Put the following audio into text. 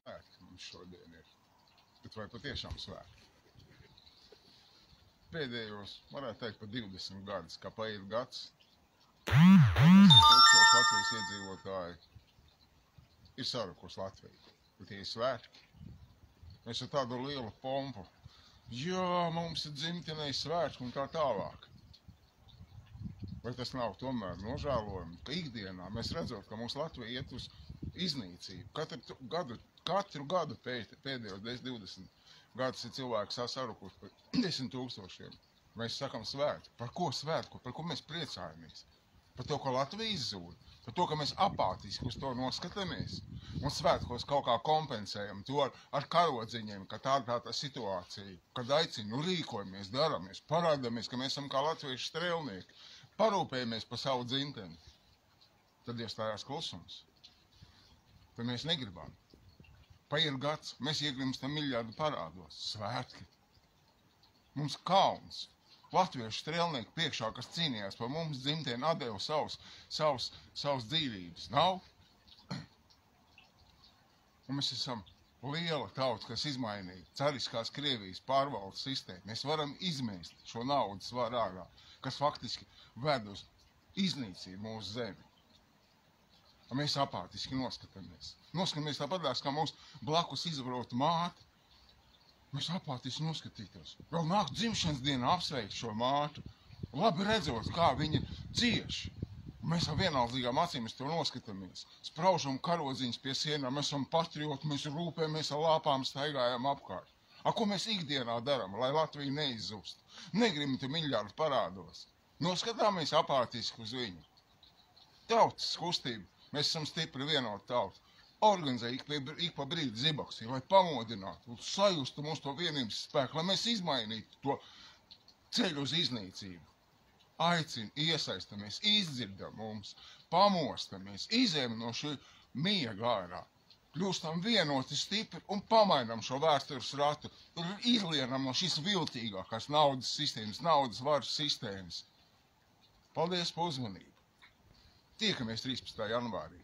Svētki mums šodien ir. Bet vai patiešām svētki? Pēdējos, varētu teikt, pa 20 gadus, kā paiet gads, 1000 Latvijas iedzīvotāji ir sarukusi Latviju. Bet tie ir svētki. Mēs ar tādu lielu pompu. Jā, mums ir dzimtenei svētki un tā tālāk. Vai tas nav tomēr nožēlojami, ka ikdienā mēs redzot, ka mūsu Latvija iet uz iznīcību. Katru gadu pēdējos 10-20 gadus ir cilvēki sarukuši par 10 000. Mēs sakam svētku. Par ko svētku? Par ko mēs priecājamies? Par to, ka Latvija izzūd. Par to, ka mēs apātiski uz to noskatāmies. Un svētkos kaut kā kompensējam to ar karodziņiem, ka tā situācija, kad aicinu, rīkojamies, daramies, parādamies, ka mēs esam kā latviešu strēlnieki, parūpējamies par savu dzimteni. Tad iestājās klusums. Tad mēs negribam. Paiet gads, mēs iegrimstam miljardu parādos. Svētki. Mums kauns. Latviešu strēlnieki priekšā, kas cīnījās par mums dzimteni, atdeva savas dzīvības. Nav? Un mēs esam liela tauta, kas izmainīja cariskās Krievijas pārvaldes sistēmu. Mēs varam izmēst šo naudas varu ārā, kas faktiski ved uz iznīcību mūsu zemi. Un mēs apātiski noskatāmies. Noskatāmies tāpatās, kā mūsu blakus izvarota māte. Mēs apātiski noskatītos. Vēl nāk dzimšanas dienā apsveikt šo mātu. Labi redzot, kā viņa cieši. Mēs ar vienaldzīgām acīm to noskatāmies. Spraužam karodziņas pie sienām, mēs esam patrioti, mēs rūpējamies ar lāpām, staigājam apkārt. Ko mēs ikdienā daram, lai Latvija neizzust? Negribam te miljardu parādos. Noskatāmies apātiski uz viņu. Tautas kustība. Mēs esam stipri vienota tauta. Organizēja ik pa brīdi zibaksī, lai pamodinātu, sajustu mūsu to vienības spēku, lai mēs izmainītu to ceļu uz iznīcību. Aicinu, iesaistamies, izdzirdam mums, pamostamies, izējam no šī miega ārā, kļūstam vienoti, stipri un pamainam šo vēstures ratu, izlienam no šīs viltīgākās naudas sistēmas, naudas varas sistēmas. Paldies par uzmanību! Tiekamies 13. janvārī.